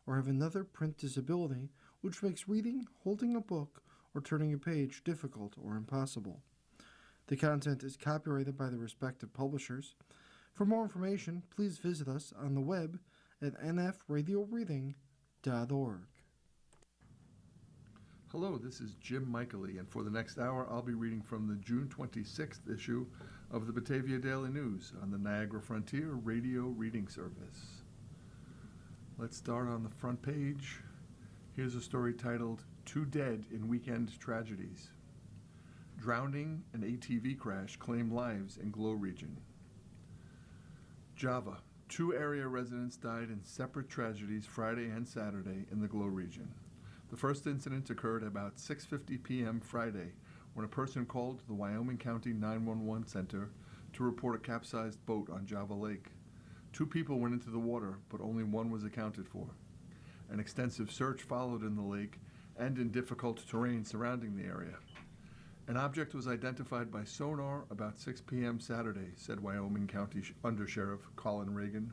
or have another print disability which makes reading, holding a book, or turning a page difficult or impossible. The content is copyrighted by the respective publishers. For more information, please visit us on the web at nfradioreading.org. Hello, this is Jim Michaely, and for the next hour I'll be reading from the June 26th issue of the Batavia Daily News on the Niagara Frontier Radio Reading Service. Let's start on the front page. Here's a story titled, 2 Dead in Weekend Tragedies. Drowning and ATV crash claim lives in Glow region. Java. 2 area residents died in separate tragedies Friday and Saturday in the Glow region. The first incident occurred about 6:50 p.m. Friday when a person called the Wyoming County 911 Center to report a capsized boat on Java Lake. 2 people went into the water, but only one was accounted for. An extensive search followed in the lake and in difficult terrain surrounding the area. An object was identified by sonar about 6 p.m. Saturday, said Wyoming County Undersheriff Colin Reagan.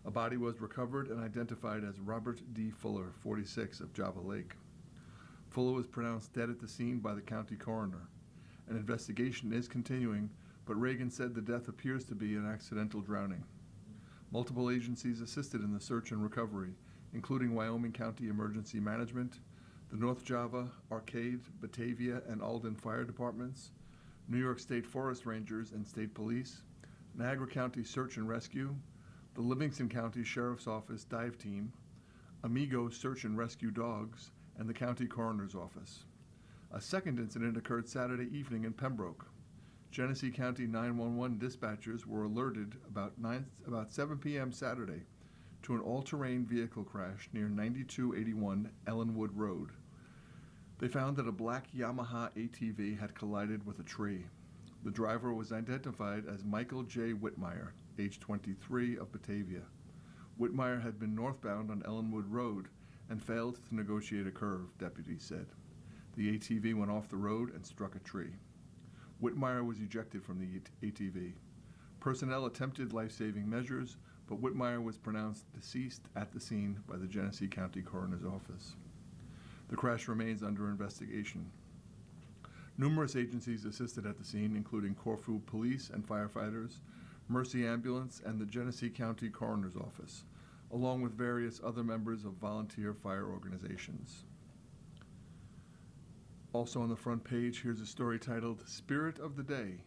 A body was recovered and identified as Robert D. Fuller, 46, of Java Lake. Fuller was pronounced dead at the scene by the county coroner. An investigation is continuing, but Reagan said the death appears to be an accidental drowning. Multiple agencies assisted in the search and recovery, including Wyoming County Emergency Management, the North Java, Arcade, Batavia, and Alden Fire Departments, New York State Forest Rangers and State Police, Niagara County Search and Rescue, the Livingston County Sheriff's Office Dive Team, Amigo Search and Rescue Dogs, and the County Coroner's Office. A second incident occurred Saturday evening in Pembroke. Genesee County 911 dispatchers were alerted about 7 p.m. Saturday to an all-terrain vehicle crash near 9281 Ellenwood Road. They found that a black Yamaha ATV had collided with a tree. The driver was identified as Michael J. Whitmire, age 23, of Batavia. Whitmire had been northbound on Ellenwood Road and failed to negotiate a curve, deputies said. The ATV went off the road and struck a tree. Whitmire was ejected from the ATV. Personnel attempted life-saving measures, but Whitmire was pronounced deceased at the scene by the Genesee County Coroner's Office. The crash remains under investigation. Numerous agencies assisted at the scene, including Corfu Police and firefighters, Mercy Ambulance, and the Genesee County Coroner's Office, along with various other members of volunteer fire organizations. Also on the front page, here's a story titled, Spirit of the Day.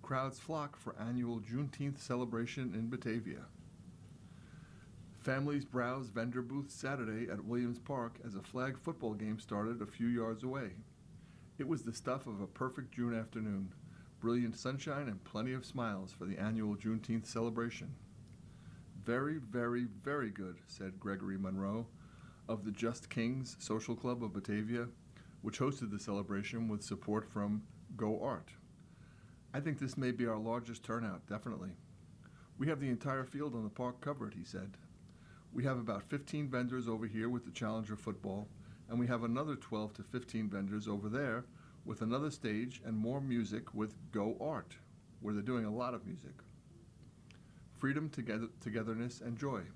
Crowds flock for annual Juneteenth celebration in Batavia. Families browse vendor booths Saturday at Williams Park as a flag football game started a few yards away. It was the stuff of a perfect June afternoon, brilliant sunshine and plenty of smiles for the annual Juneteenth celebration. Very, very, very good, said Gregory Monroe of the Just Kings Social Club of Batavia, which hosted the celebration with support from Go Art. I think this may be our largest turnout, definitely. We have the entire field on the park covered, he said. We have about 15 vendors over here with the Challenger football, and we have another 12 to 15 vendors over there with another stage and more music with Go Art, where they're doing a lot of music. Freedom, togetherness, and joy.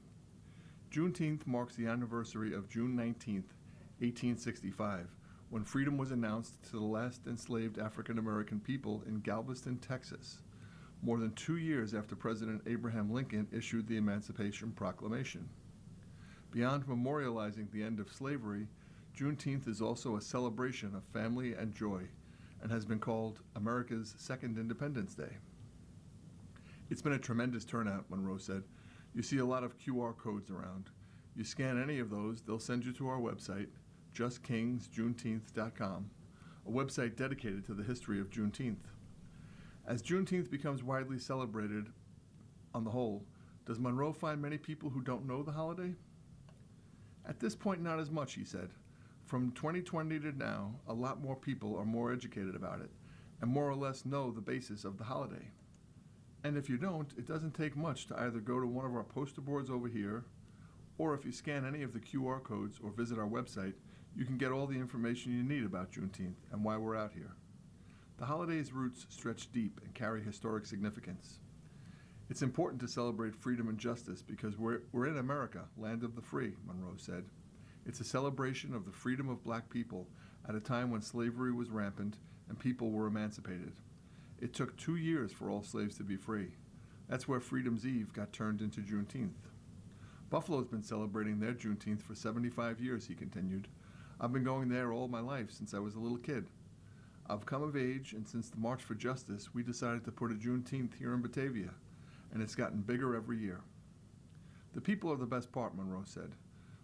Juneteenth marks the anniversary of June 19th, 1865, when freedom was announced to the last enslaved African American people in Galveston, Texas, more than 2 years after President Abraham Lincoln issued the Emancipation Proclamation. Beyond memorializing the end of slavery, Juneteenth is also a celebration of family and joy and has been called America's Second Independence Day. It's been a tremendous turnout, Monroe said. You see a lot of QR codes around. You scan any of those, they'll send you to our website, justkingsjuneteenth.com, a website dedicated to the history of Juneteenth. As Juneteenth becomes widely celebrated on the whole, does Monroe find many people who don't know the holiday? At this point, not as much, he said. From 2020 to now, a lot more people are more educated about it and more or less know the basis of the holiday. And if you don't, it doesn't take much to either go to one of our poster boards over here, or if you scan any of the QR codes or visit our website, you can get all the information you need about Juneteenth and why we're out here. The holiday's roots stretch deep and carry historic significance. It's important to celebrate freedom and justice because we're in America, land of the free, Monroe said. It's a celebration of the freedom of black people at a time when slavery was rampant and people were emancipated. It took 2 years for all slaves to be free. That's where Freedom's Eve got turned into Juneteenth. Buffalo's been celebrating their Juneteenth for 75 years, he continued. I've been going there all my life since I was a little kid. I've come of age, and since the March for Justice, we decided to put a Juneteenth here in Batavia, and it's gotten bigger every year. The people are the best part, Monroe said.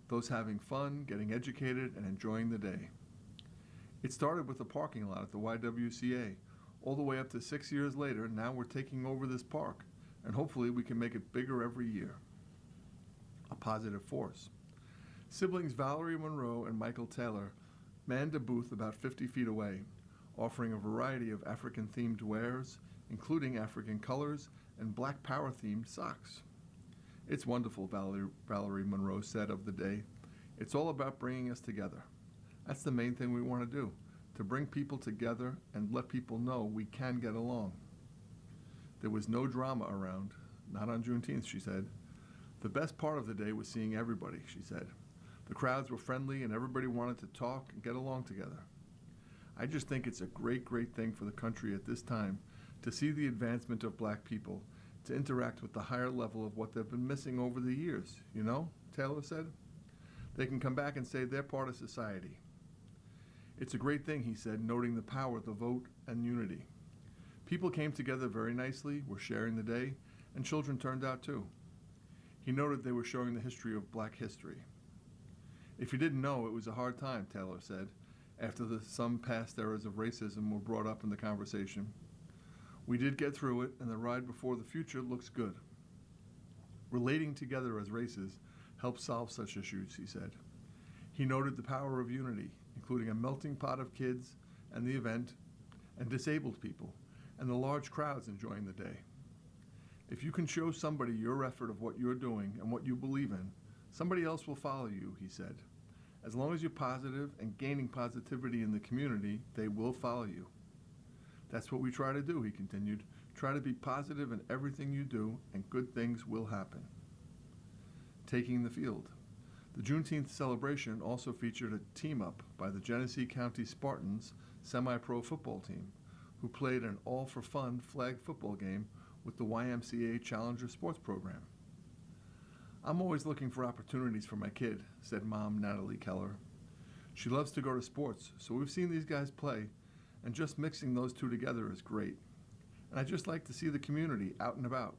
Those having fun, getting educated, and enjoying the day. It started with a parking lot at the YWCA. All the way up to 6 years later, now we're taking over this park, and hopefully we can make it bigger every year. A positive force. Siblings Valerie Monroe and Michael Taylor manned a booth about 50 feet away, offering a variety of African-themed wares, including African colors and Black Power-themed socks. It's wonderful, Valerie Monroe said of the day. It's all about bringing us together. That's the main thing we want to do, to bring people together and let people know we can get along. There was no drama around, not on Juneteenth, she said. The best part of the day was seeing everybody, she said. The crowds were friendly and everybody wanted to talk and get along together. I just think it's a great, great thing for the country at this time to see the advancement of black people, to interact with the higher level of what they've been missing over the years, you know, Taylor said. They can come back and say they're part of society. It's a great thing, he said, noting the power of the vote and unity. People came together very nicely, were sharing the day, and children turned out too. He noted they were showing the history of black history. If you didn't know, it was a hard time, Taylor said, after some past eras of racism were brought up in the conversation. We did get through it, and the ride before the future looks good. Relating together as races helps solve such issues, he said. He noted the power of unity, including a melting pot of kids and the event, and disabled people, and the large crowds enjoying the day. If you can show somebody your effort of what you're doing and what you believe in, somebody else will follow you, he said. As long as you're positive and gaining positivity in the community, they will follow you. That's what we try to do, he continued. Try to be positive in everything you do, and good things will happen. Taking the field. The Juneteenth celebration also featured a team-up by the Genesee County Spartans semi-pro football team, who played an all-for-fun flag football game with the YMCA Challenger Sports Program. I'm always looking for opportunities for my kid, said Mom Natalie Keller. She loves to go to sports, so we've seen these guys play, and just mixing those two together is great. And I just like to see the community out and about.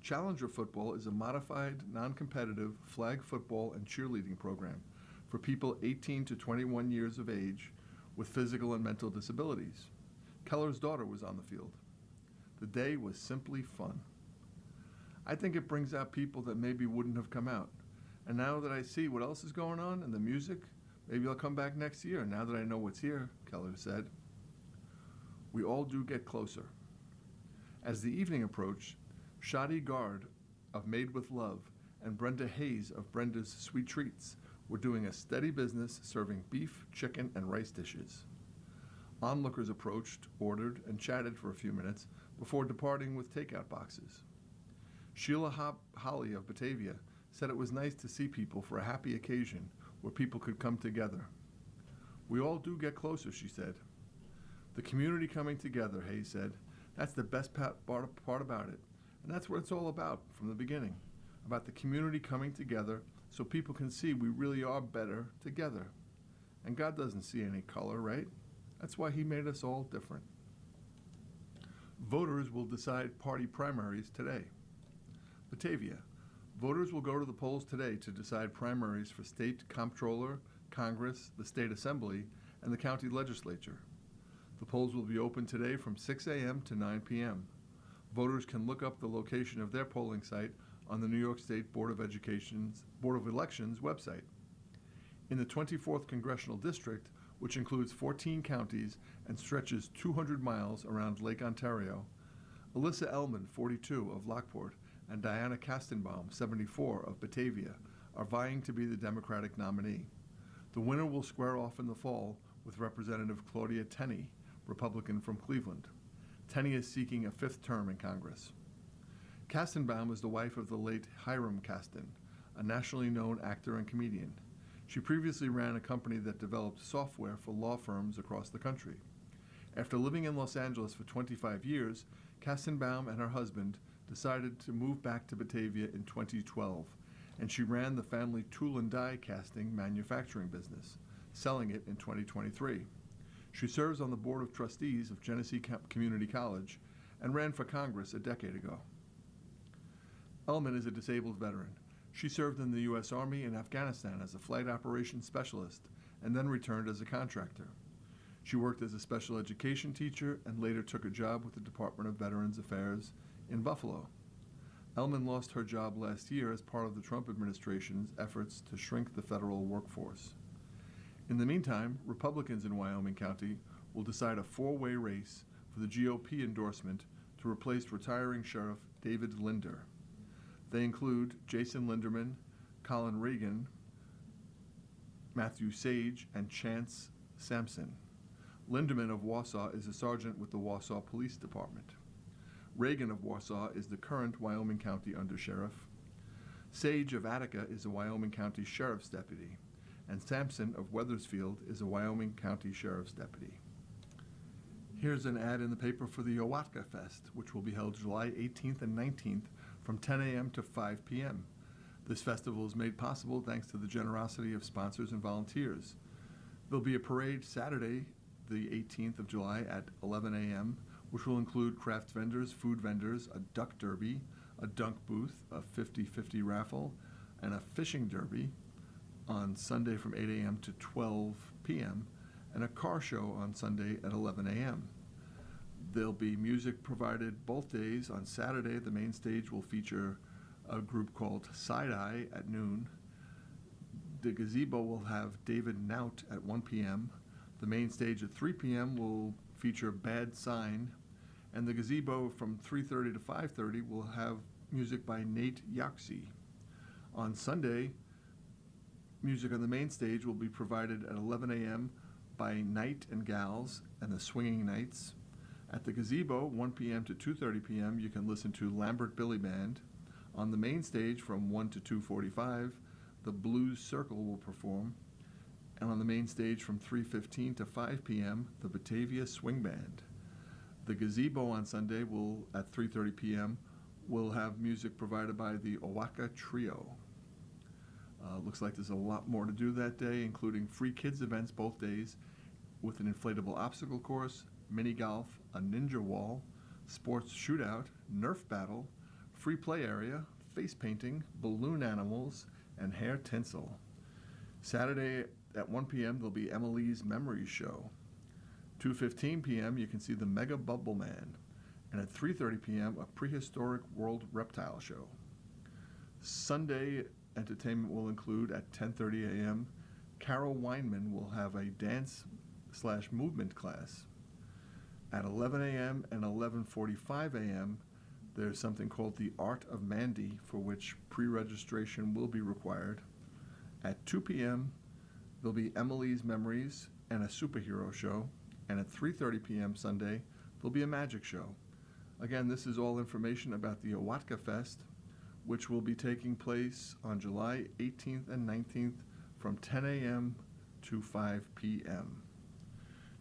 Challenger football is a modified, non-competitive flag football and cheerleading program for people 18 to 21 years of age with physical and mental disabilities. Keller's daughter was on the field. The day was simply fun. I think it brings out people that maybe wouldn't have come out. And now that I see what else is going on and the music, maybe I'll come back next year now that I know what's here, Keller said. We all do get closer. As the evening approached, Shadi Gard of Made with Love and Brenda Hayes of Brenda's Sweet Treats were doing a steady business serving beef, chicken, and rice dishes. Onlookers approached, ordered, and chatted for a few minutes before departing with takeout boxes. Sheila Holly of Batavia said it was nice to see people for a happy occasion where people could come together. We all do get closer, she said. The community coming together, Hayes said. That's the best part about it. And that's what it's all about from the beginning, about the community coming together so people can see we really are better together. And God doesn't see any color, right? That's why he made us all different. Voters will decide party primaries today. Batavia. Voters will go to the polls today to decide primaries for state comptroller, Congress, the state assembly, and the county legislature. The polls will be open today from 6 a.m. to 9 p.m. Voters can look up the location of their polling site on the New York State Board of Elections website. In the 24th Congressional District, which includes 14 counties and stretches 200 miles around Lake Ontario, Alyssa Ellman, 42, of Lockport, and Diana Kastenbaum, 74, of Batavia, are vying to be the Democratic nominee. The winner will square off in the fall with Representative Claudia Tenney, Republican from Cleveland. Tenney is seeking a 5th term in Congress. Kastenbaum is the wife of the late Hiram Kasten, a nationally known actor and comedian. She previously ran a company that developed software for law firms across the country. After living in Los Angeles for 25 years, Kastenbaum and her husband decided to move back to Batavia in 2012, and she ran the family tool and die casting manufacturing business, selling it in 2023. She serves on the Board of Trustees of Genesee Community College and ran for Congress a decade ago. Ellman is a disabled veteran. She served in the U.S. Army in Afghanistan as a flight operations specialist and then returned as a contractor. She worked as a special education teacher and later took a job with the Department of Veterans Affairs in Buffalo. Ellman lost her job last year as part of the Trump administration's efforts to shrink the federal workforce. In the meantime, Republicans in Wyoming County will decide a four-way race for the GOP endorsement to replace retiring Sheriff David Linder. They include Jason Linderman, Colin Reagan, Matthew Sage, and Chance Sampson. Linderman of Wausau is a sergeant with the Wausau Police Department. Reagan of Wausau is the current Wyoming County Undersheriff. Sage of Attica is a Wyoming County Sheriff's Deputy, and Sampson of Weathersfield is a Wyoming County Sheriff's Deputy. Here's an ad in the paper for the Owatka Fest, which will be held July 18th and 19th from 10 a.m. to 5 p.m. This festival is made possible thanks to the generosity of sponsors and volunteers. There'll be a parade Saturday, the 18th of July at 11 a.m., which will include craft vendors, food vendors, a duck derby, a dunk booth, a 50-50 raffle, and a fishing derby on Sunday from 8 a.m. to 12 p.m., and a car show on Sunday at 11 a.m. There'll be music provided both days. On Saturday, the main stage will feature a group called Side Eye at noon. The gazebo will have David Naut at 1 p.m. The main stage at 3 p.m. will feature Bad Sign, and the gazebo from 3:30 to 5:30 will have music by Nate Yaxie. On Sunday, music on the main stage will be provided at 11 a.m. by Night and Gals and the Swinging Knights. At the gazebo, 1 p.m. to 2:30 p.m., you can listen to Lambert Billy Band. On the main stage from 1 to 2:45, the Blues Circle will perform. And on the main stage from 3:15 to 5 p.m., the Batavia Swing Band. The gazebo on Sunday at 3:30 p.m. will have music provided by the Owaka Trio. Looks like there's a lot more to do that day, including free kids events both days with an inflatable obstacle course, mini golf, a ninja wall, sports shootout, Nerf battle, free play area, face painting, balloon animals, and hair tinsel. Saturday at 1 p.m. there'll be Emily's Memories Show. 2:15 p.m. you can see the Mega Bubble Man. And at 3:30 p.m. a Prehistoric World Reptile Show. Sunday entertainment will include at 10:30 a.m. Carol Weinman will have a dance/movement class. At 11 a.m. and 11:45 a.m. there's something called the Art of Mandy, for which pre-registration will be required. At 2 p.m. there'll be Emily's Memories and a superhero show. And at 3:30 p.m. Sunday there'll be a magic show. Again, this is all information about the Owatka Fest, which will be taking place on July 18th and 19th from 10 a.m. to 5 p.m.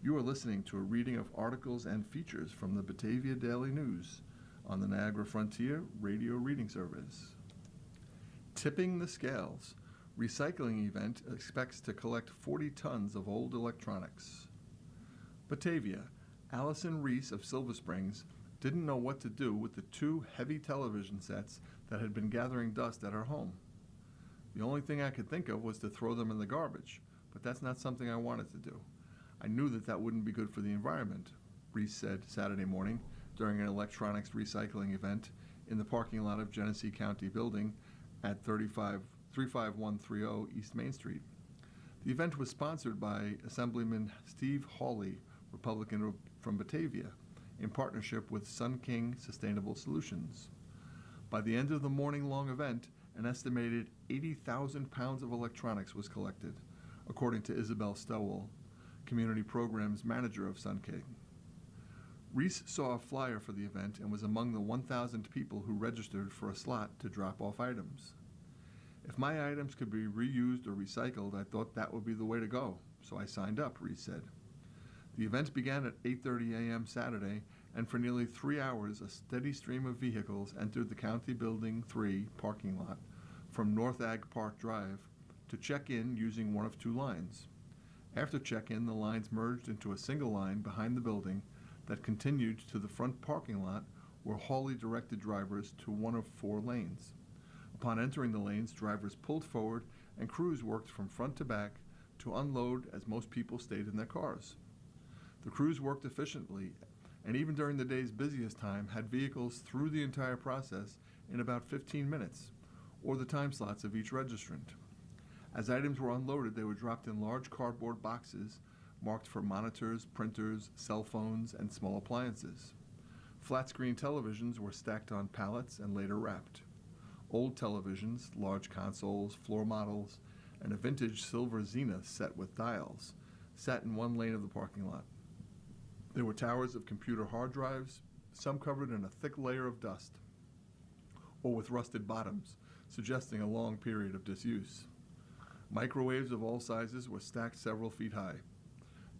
You are listening to a reading of articles and features from the Batavia Daily News on the Niagara Frontier Radio Reading Service. Tipping the Scales. Recycling event expects to collect 40 tons of old electronics. Batavia. Allison Reese of Silver Springs didn't know what to do with the 2 heavy television sets that had been gathering dust at her home. The only thing I could think of was to throw them in the garbage, but that's not something I wanted to do. I knew that wouldn't be good for the environment, Reese said Saturday morning during an electronics recycling event in the parking lot of Genesee County Building at 35130 East Main Street. The event was sponsored by Assemblyman Steve Hawley, Republican from Batavia, in partnership with Sun King Sustainable Solutions. By the end of the morning-long event, an estimated 80,000 pounds of electronics was collected, according to Isabel Stowell, Community Programs Manager of Sun King. Reese saw a flyer for the event and was among the 1,000 people who registered for a slot to drop off items. If my items could be reused or recycled, I thought that would be the way to go, so I signed up, Reese said. The event began at 8:30 a.m. Saturday, and for nearly 3 hours, a steady stream of vehicles entered the County Building 3 parking lot from North Ag Park Drive to check in using one of two lines. After check-in, the lines merged into a single line behind the building that continued to the front parking lot, where Hawley directed drivers to one of 4 lanes. Upon entering the lanes, drivers pulled forward and crews worked from front to back to unload as most people stayed in their cars. The crews worked efficiently, and even during the day's busiest time, had vehicles through the entire process in about 15 minutes, or the time slots of each registrant. As items were unloaded, they were dropped in large cardboard boxes marked for monitors, printers, cell phones, and small appliances. Flat-screen televisions were stacked on pallets and later wrapped. Old televisions, large consoles, floor models, and a vintage silver Zenith set with dials sat in one lane of the parking lot. There were towers of computer hard drives, some covered in a thick layer of dust, or with rusted bottoms, suggesting a long period of disuse. Microwaves of all sizes were stacked several feet high.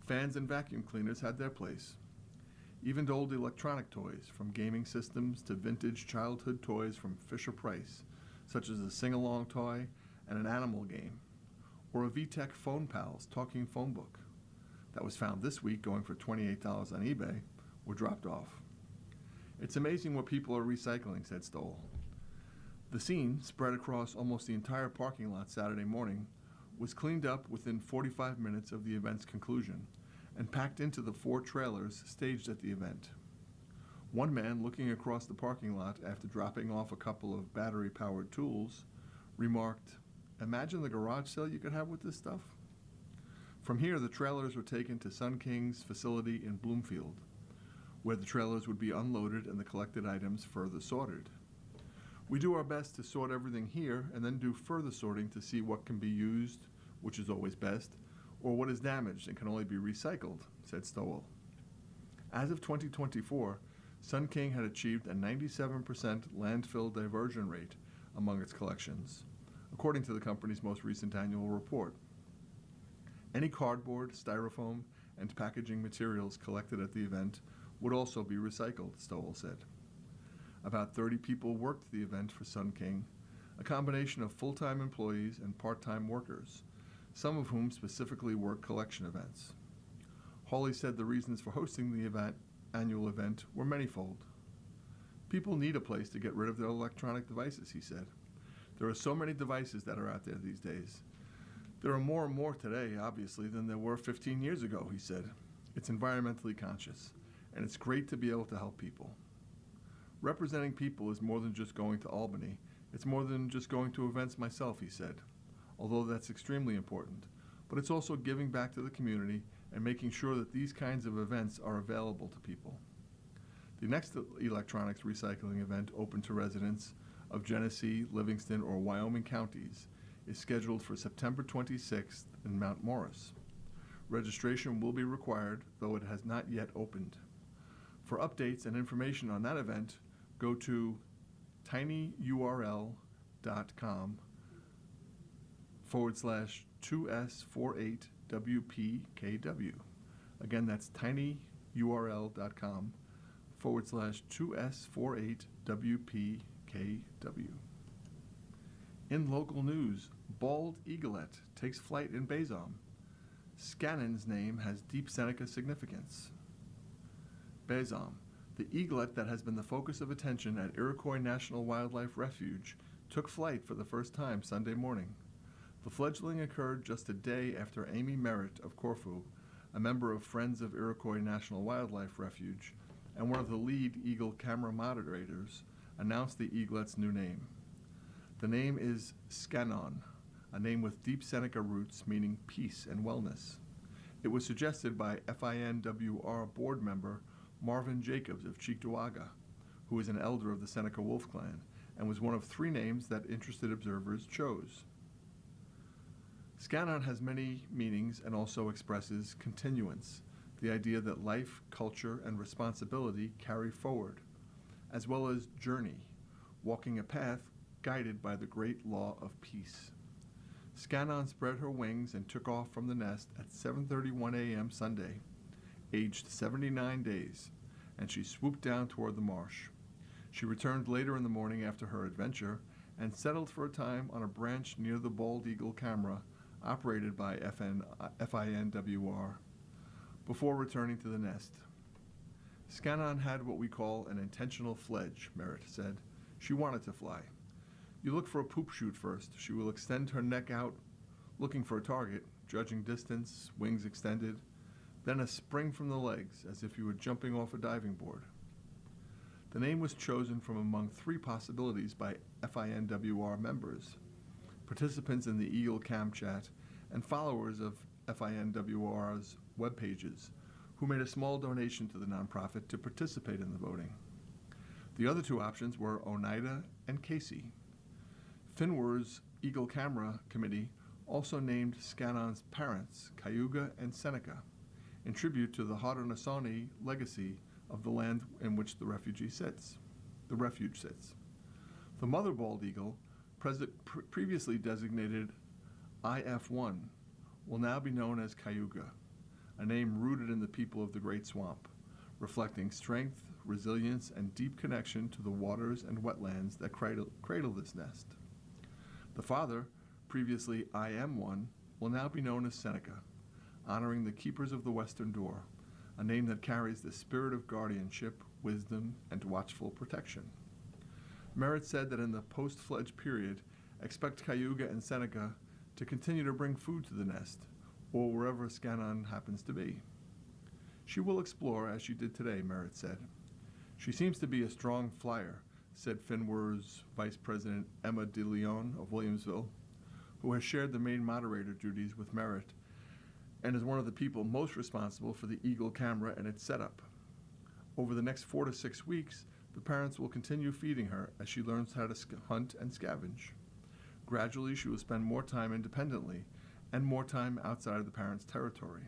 Fans and vacuum cleaners had their place. Even old electronic toys, from gaming systems to vintage childhood toys from Fisher-Price, such as a sing-along toy and an animal game, or a VTech Phone Pals talking phone book that was found this week going for $28 on eBay, were dropped off. It's amazing what people are recycling, said Stoll. The scene, spread across almost the entire parking lot Saturday morning, was cleaned up within 45 minutes of the event's conclusion and packed into the 4 trailers staged at the event. One man, looking across the parking lot after dropping off a couple of battery-powered tools, remarked, "Imagine the garage sale you could have with this stuff." From here, the trailers were taken to Sun King's facility in Bloomfield, where the trailers would be unloaded and the collected items further sorted. We do our best to sort everything here and then do further sorting to see what can be used, which is always best, or what is damaged and can only be recycled, said Stowell. As of 2024, Sun King had achieved a 97% landfill diversion rate among its collections, according to the company's most recent annual report. Any cardboard, styrofoam, and packaging materials collected at the event would also be recycled, Stowell said. About 30 people worked the event for Sun King, a combination of full-time employees and part-time workers, some of whom specifically work collection events. Hawley said the reasons for hosting the annual event were manifold. People need a place to get rid of their electronic devices, he said. There are so many devices that are out there these days. There are more and more today, obviously, than there were 15 years ago, he said. It's environmentally conscious, and it's great to be able to help people. Representing people is more than just going to Albany. It's more than just going to events myself, he said, although that's extremely important. But it's also giving back to the community and making sure that these kinds of events are available to people. The next electronics recycling event open to residents of Genesee, Livingston, or Wyoming counties is scheduled for September 26th in Mount Morris. Registration will be required, though it has not yet opened. For updates and information on that event, go to tinyurl.com/2s48wpkw. Again, that's tinyurl.com/2s48wpkw. In local news, bald eaglet takes flight in Bezom. Scannon's name has deep Seneca significance. Bezom, the eaglet that has been the focus of attention at Iroquois National Wildlife Refuge, took flight for the first time Sunday morning. The fledgling occurred just a day after Amy Merritt of Corfu, a member of Friends of Iroquois National Wildlife Refuge and one of the lead eagle camera moderators, announced the eaglet's new name. The name is Scannon, a name with deep Seneca roots meaning peace and wellness. It was suggested by FINWR board member Marvin Jacobs of Cheektowaga, who is an elder of the Seneca Wolf Clan, and was one of 3 names that interested observers chose. Scannon has many meanings and also expresses continuance, the idea that life, culture, and responsibility carry forward, as well as journey, walking a path guided by the great law of peace. Scannon spread her wings and took off from the nest at 7:31 a.m. Sunday, aged 79 days, and she swooped down toward the marsh. She returned later in the morning after her adventure and settled for a time on a branch near the bald eagle camera operated by FINWR before returning to the nest. Scannon had what we call an intentional fledge, Merritt said. She wanted to fly. You look for a poop chute first. She will extend her neck out, looking for a target, judging distance, wings extended, then a spring from the legs, as if you were jumping off a diving board. The name was chosen from among 3 possibilities by FINWR members, participants in the Eagle Cam chat, and followers of FINWR's web pages, who made a small donation to the nonprofit to participate in the voting. The other 2 options were Oneida and Casey. FINWR's Eagle Camera Committee also named Scannon's parents, Cayuga and Seneca, in tribute to the Haudenosaunee legacy of the land in which the refuge sits. The mother bald eagle, previously designated IF1, will now be known as Cayuga, a name rooted in the people of the Great Swamp, reflecting strength, resilience, and deep connection to the waters and wetlands that cradle this nest. The father, previously IM1, will now be known as Seneca, honoring the keepers of the Western Door, a name that carries the spirit of guardianship, wisdom, and watchful protection. Merritt said that in the post-fledge period, expect Cayuga and Seneca to continue to bring food to the nest, or wherever Scannon happens to be. She will explore as she did today, Merritt said. She seems to be a strong flyer, said FINWR's Vice President Emma DeLeon of Williamsville, who has shared the main moderator duties with Merritt and is one of the people most responsible for the Eagle camera and its setup. Over the next 4 to 6 weeks, the parents will continue feeding her as she learns how to hunt and scavenge. Gradually, she will spend more time independently and more time outside of the parents' territory.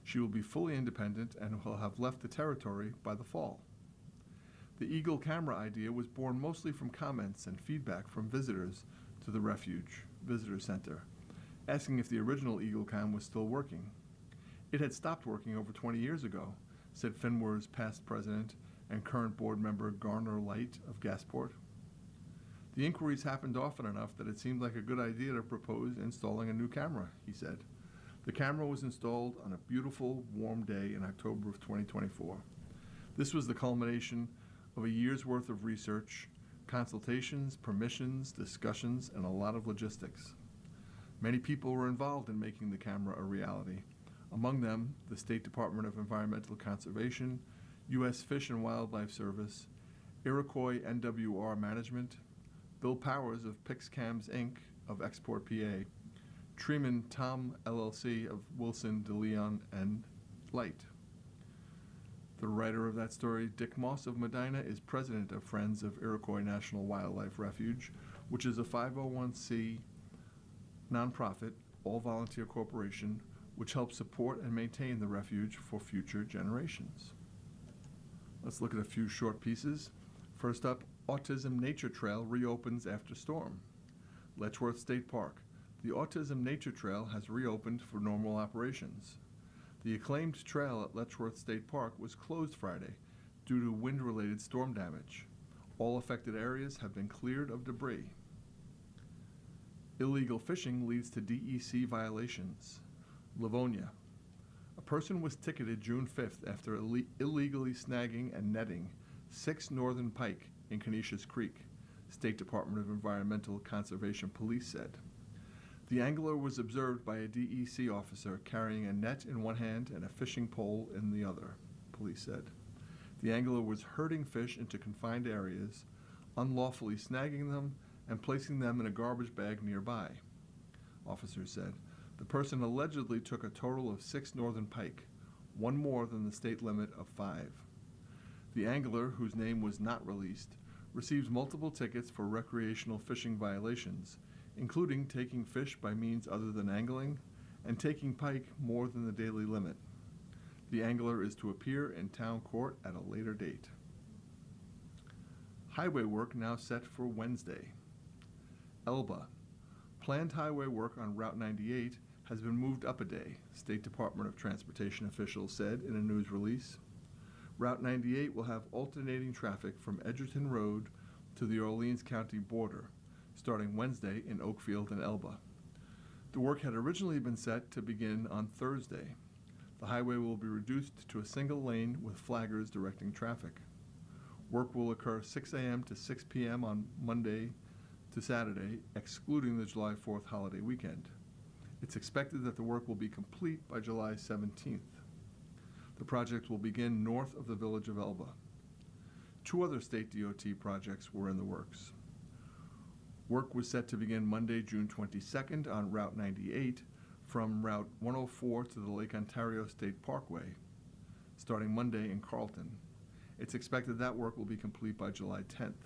She will be fully independent and will have left the territory by the fall. The Eagle camera idea was born mostly from comments and feedback from visitors to the Refuge Visitor Center, asking if the original Eagle Cam was still working. It had stopped working over 20 years ago, said FINWR's past president and current board member Garner Light of Gasport. The inquiries happened often enough that it seemed like a good idea to propose installing a new camera, he said. The camera was installed on a beautiful, warm day in October of 2024. This was the culmination of a year's worth of research, consultations, permissions, discussions, and a lot of logistics. Many people were involved in making the camera a reality, among them the State Department of Environmental Conservation, U.S. Fish and Wildlife Service, Iroquois NWR Management, Bill Powers of PixCams Inc. of Export PA, Treeman Tom LLC of Wilson, DeLeon, and Light. The writer of that story, Dick Moss of Medina, is president of Friends of Iroquois National Wildlife Refuge, which is a 501c nonprofit, all-volunteer corporation, which helps support and maintain the refuge for future generations. Let's look at a few short pieces. First up, Autism Nature Trail reopens after storm. Letchworth State Park. The Autism Nature Trail has reopened for normal operations. The acclaimed trail at Letchworth State Park was closed Friday due to wind-related storm damage. All affected areas have been cleared of debris. Illegal fishing leads to DEC violations. Livonia. A person was ticketed June 5th after illegally snagging and netting 6 northern pike in Canisius Creek, State Department of Environmental Conservation Police said. The angler was observed by a DEC officer carrying a net in one hand and a fishing pole in the other, police said. The angler was herding fish into confined areas, unlawfully snagging them and placing them in a garbage bag nearby, officers said. The person allegedly took a total of 6 northern pike, one more than the state limit of 5. The angler, whose name was not released, received multiple tickets for recreational fishing violations, including taking fish by means other than angling and taking pike more than the daily limit. The angler is to appear in town court at a later date. Highway work now set for Wednesday. Elba. Planned highway work on Route 98 has been moved up a day, State Department of Transportation officials said in a news release. Route 98 will have alternating traffic from Edgerton Road to the Orleans County border, starting Wednesday in Oakfield and Elba. The work had originally been set to begin on Thursday. The highway will be reduced to a single lane with flaggers directing traffic. Work will occur 6 a.m. to 6 p.m. on Monday to Saturday, excluding the July 4th holiday weekend. It's expected that the work will be complete by July 17th. The project will begin north of the village of Elba. 2 other state DOT projects were in the works. Work was set to begin Monday, June 22nd on Route 98 from Route 104 to the Lake Ontario State Parkway, starting Monday in Carlton. It's expected that work will be complete by July 10th.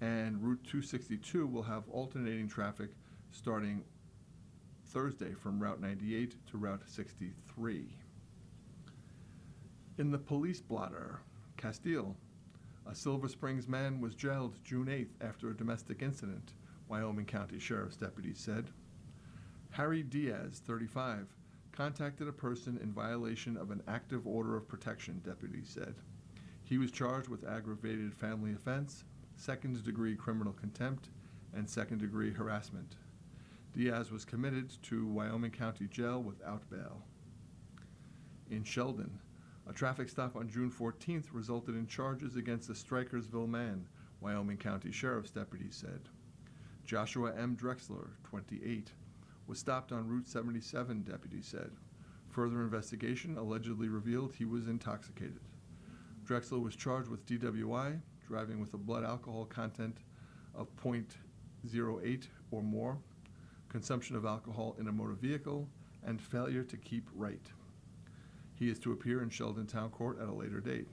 And Route 262 will have alternating traffic starting Thursday from Route 98 to Route 63. In the police blotter, Castile, a Silver Springs man was jailed June 8th after a domestic incident, Wyoming County Sheriff's deputies said. Harry Diaz, 35, contacted a person in violation of an active order of protection, deputies said. He was charged with aggravated family offense, second-degree criminal contempt, and second-degree harassment. Diaz was committed to Wyoming County Jail without bail. In Sheldon, a traffic stop on June 14th resulted in charges against a Strikersville man, Wyoming County Sheriff's deputies said. Joshua M. Drexler, 28, was stopped on Route 77, deputies said. Further investigation allegedly revealed he was intoxicated. Drexler was charged with DWI, driving with a blood alcohol content of .08 or more, consumption of alcohol in a motor vehicle, and failure to keep right. He is to appear in Sheldon Town Court at a later date.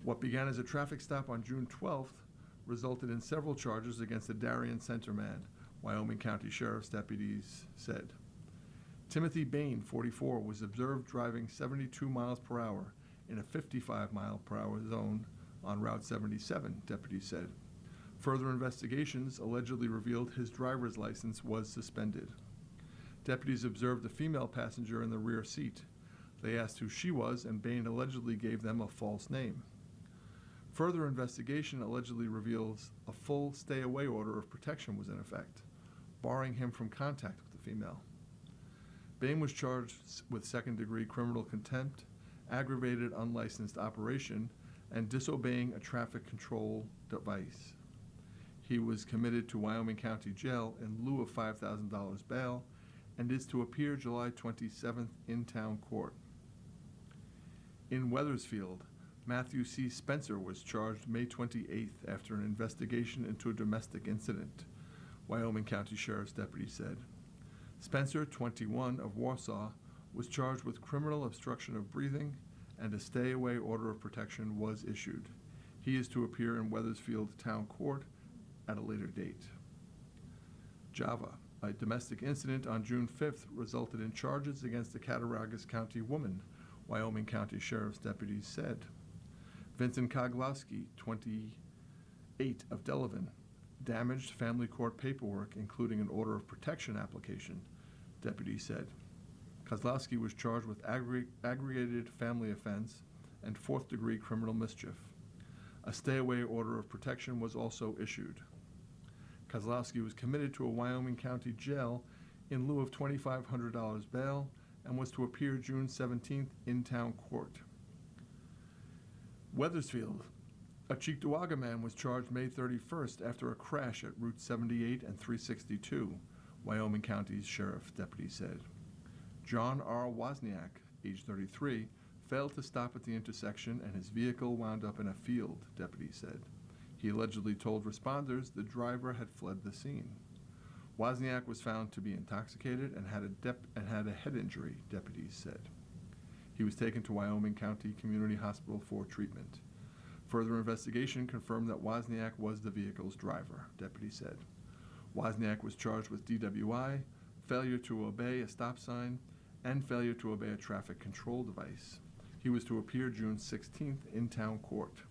What began as a traffic stop on June 12th resulted in several charges against the Darien Center man, Wyoming County Sheriff's deputies said. Timothy Bain, 44, was observed driving 72 miles per hour in a 55 mile per hour zone on Route 77, deputies said. Further investigations allegedly revealed his driver's license was suspended. Deputies observed a female passenger in the rear seat. They asked who she was, and Bain allegedly gave them a false name. Further investigation allegedly reveals a full stay-away order of protection was in effect, barring him from contact with the female. Bain was charged with second-degree criminal contempt, aggravated unlicensed operation, and disobeying a traffic control device. He was committed to Wyoming County Jail in lieu of $5,000 bail and is to appear July 27th in town court. In Wethersfield, Matthew C. Spencer was charged May 28th after an investigation into a domestic incident, Wyoming County Sheriff's deputy said. Spencer, 21, of Warsaw, was charged with criminal obstruction of breathing, and a stay-away order of protection was issued. He is to appear in Wethersfield Town Court at a later date. Java. A domestic incident on June 5th resulted in charges against a Cattaraugus County woman, Wyoming County Sheriff's deputies said. Vincent Kozlowski, 28, of Delavan, damaged family court paperwork, including an order of protection application, deputies said. Kozlowski was charged with aggregated family offense and fourth-degree criminal mischief. A stay-away order of protection was also issued. Kozlowski was committed to a Wyoming County jail in lieu of $2,500 bail and was to appear June 17th in town court. Wethersfield. A Cheektowaga man was charged May 31st after a crash at Route 78 and 362, Wyoming County's sheriff deputy said. John R. Wozniak, age 33, failed to stop at the intersection and his vehicle wound up in a field, deputies said. He allegedly told responders the driver had fled the scene. Wozniak was found to be intoxicated and had a head injury, deputies said. He was taken to Wyoming County Community Hospital for treatment. Further investigation confirmed that Wozniak was the vehicle's driver, deputies said. Wozniak was charged with DWI, failure to obey a stop sign, and failure to obey a traffic control device. He was to appear June 16th in town court.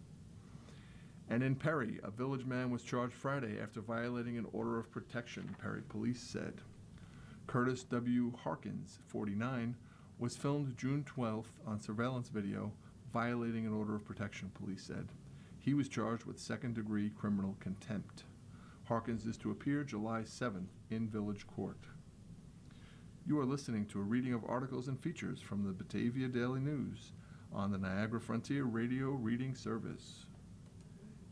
And in Perry, a village man was charged Friday after violating an order of protection, Perry police said. Curtis W. Harkins, 49, was filmed June 12th on surveillance video violating an order of protection, police said. He was charged with second-degree criminal contempt. Harkins is to appear July 7th in village court. You are listening to a reading of articles and features from the Batavia Daily News on the Niagara Frontier Radio Reading Service.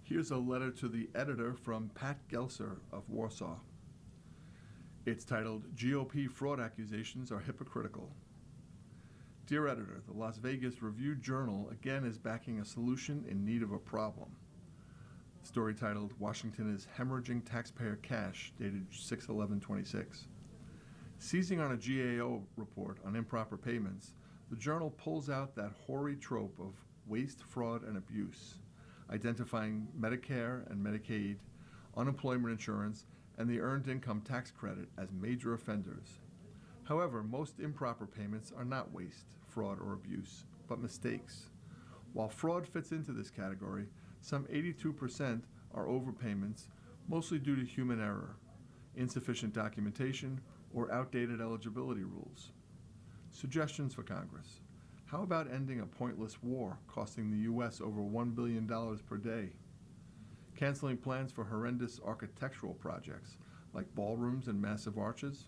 Here's a letter to the editor from Pat Gelser of Warsaw. It's titled, GOP Fraud Accusations Are Hypocritical. Dear editor, the Las Vegas Review-Journal again is backing a solution in need of a problem. Story titled, Washington is Hemorrhaging Taxpayer Cash, dated 6/11/26. Seizing on a GAO report on improper payments, the journal pulls out that hoary trope of waste, fraud, and abuse, identifying Medicare and Medicaid, unemployment insurance, and the Earned Income Tax Credit as major offenders. However, most improper payments are not waste, fraud, or abuse, but mistakes. While fraud fits into this category, some 82% are overpayments, mostly due to human error, insufficient documentation, or outdated eligibility rules. Suggestions for Congress. How about ending a pointless war costing the U.S. over $1 billion per day? Canceling plans for horrendous architectural projects like ballrooms and massive arches?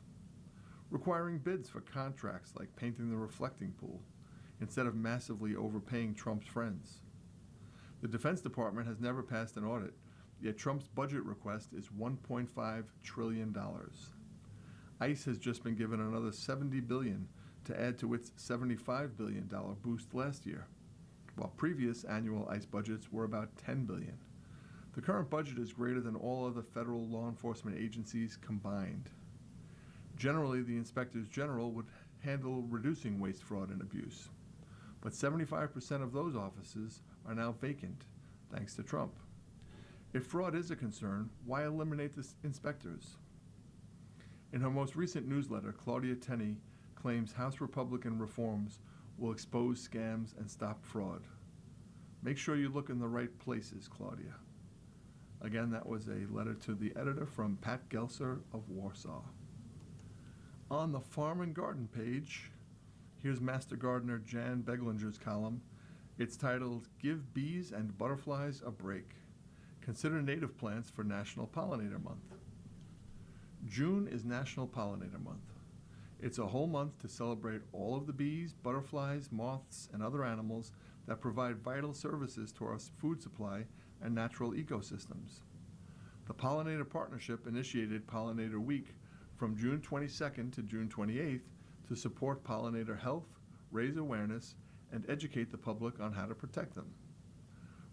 Requiring bids for contracts like painting the reflecting pool instead of massively overpaying Trump's friends? The Defense Department has never passed an audit, yet Trump's budget request is $1.5 trillion. ICE has just been given another $70 billion to add to its $75 billion boost last year, while previous annual ICE budgets were about $10 billion. The current budget is greater than all other federal law enforcement agencies combined. Generally, the inspectors general would handle reducing waste, fraud, and abuse, but 75% of those offices are now vacant, thanks to Trump. If fraud is a concern, why eliminate the inspectors? In her most recent newsletter, Claudia Tenney claims House Republican reforms will expose scams and stop fraud. Make sure you look in the right places, Claudia. Again, that was a letter to the editor from Pat Gelser of Warsaw. On the Farm and Garden page, here's Master Gardener Jan Beglinger's column. It's titled, Give Bees and Butterflies a Break. Consider native plants for National Pollinator Month. June is National Pollinator Month. It's a whole month to celebrate all of the bees, butterflies, moths, and other animals that provide vital services to our food supply and natural ecosystems. The Pollinator Partnership initiated Pollinator Week from June 22nd to June 28th to support pollinator health, raise awareness, and educate the public on how to protect them.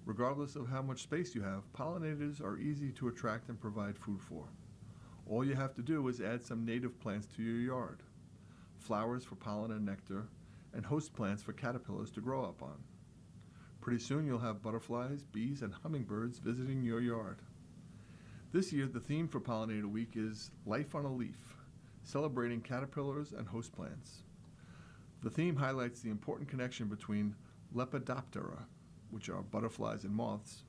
Regardless of how much space you have, pollinators are easy to attract and provide food for. All you have to do is add some native plants to your yard, flowers for pollen and nectar, and host plants for caterpillars to grow up on. Pretty soon you'll have butterflies, bees, and hummingbirds visiting your yard. This year, the theme for Pollinator Week is Life on a Leaf, celebrating caterpillars and host plants. The theme highlights the important connection between Lepidoptera, which are butterflies and moths,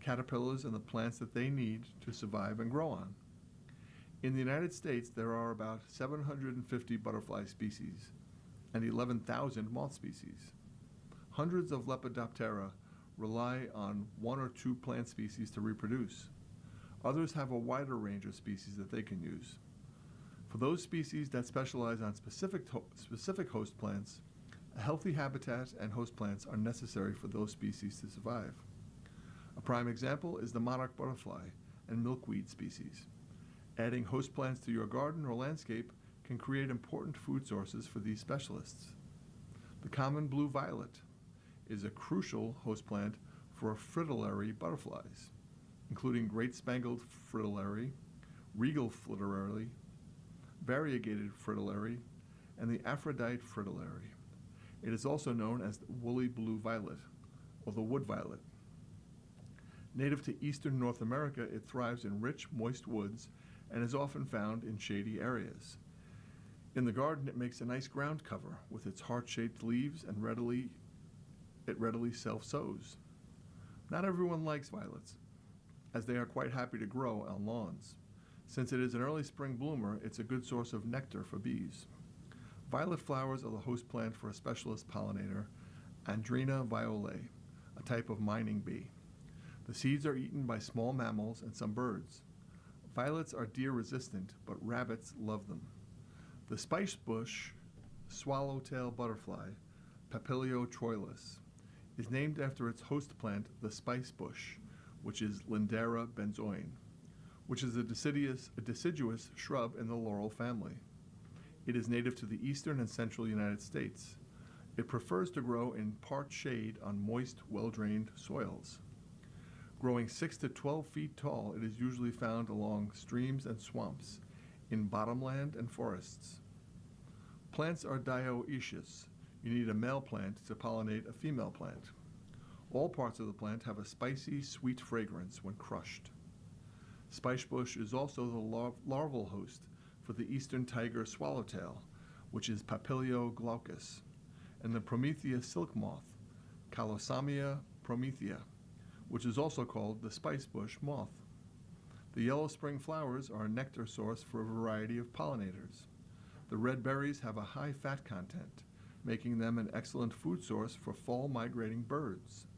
caterpillars, and the plants that they need to survive and grow on. In the United States, there are about 750 butterfly species and 11,000 moth species. Hundreds of Lepidoptera rely on one or two plant species to reproduce. Others have a wider range of species that they can use. For those species that specialize on specific host plants, a healthy habitat and host plants are necessary for those species to survive. A prime example is the monarch butterfly and milkweed species. Adding host plants to your garden or landscape can create important food sources for these specialists. The common blue violet is a crucial host plant for fritillary butterflies, including great spangled fritillary, regal fritillary, variegated fritillary, and the Aphrodite fritillary. It is also known as the woolly blue violet, or the wood violet. Native to eastern North America, it thrives in rich, moist woods and is often found in shady areas. In the garden, it makes a nice ground cover with its heart-shaped leaves and it readily self-sows. Not everyone likes violets, as they are quite happy to grow on lawns. Since it is an early spring bloomer, it's a good source of nectar for bees. Violet flowers are the host plant for a specialist pollinator, Andrena violae, a type of mining bee. The seeds are eaten by small mammals and some birds. Violets are deer resistant, but rabbits love them. The spice bush swallowtail butterfly, Papilio troilus, is named after its host plant, the spice bush, which is Lindera benzoin, which is a deciduous shrub in the laurel family. It is native to the eastern and central United States. It prefers to grow in part shade on moist, well-drained soils. Growing 6 to 12 feet tall, it is usually found along streams and swamps, in bottomland and forests. Plants are dioecious. You need a male plant to pollinate a female plant. All parts of the plant have a spicy, sweet fragrance when crushed. Spicebush is also the larval host for the eastern tiger swallowtail, which is Papilio glaucus, and the Promethea silk moth, Calosamia promethea, which is also called the spicebush moth. The yellow spring flowers are a nectar source for a variety of pollinators. The red berries have a high fat content, making them an excellent food source for fall migrating birds.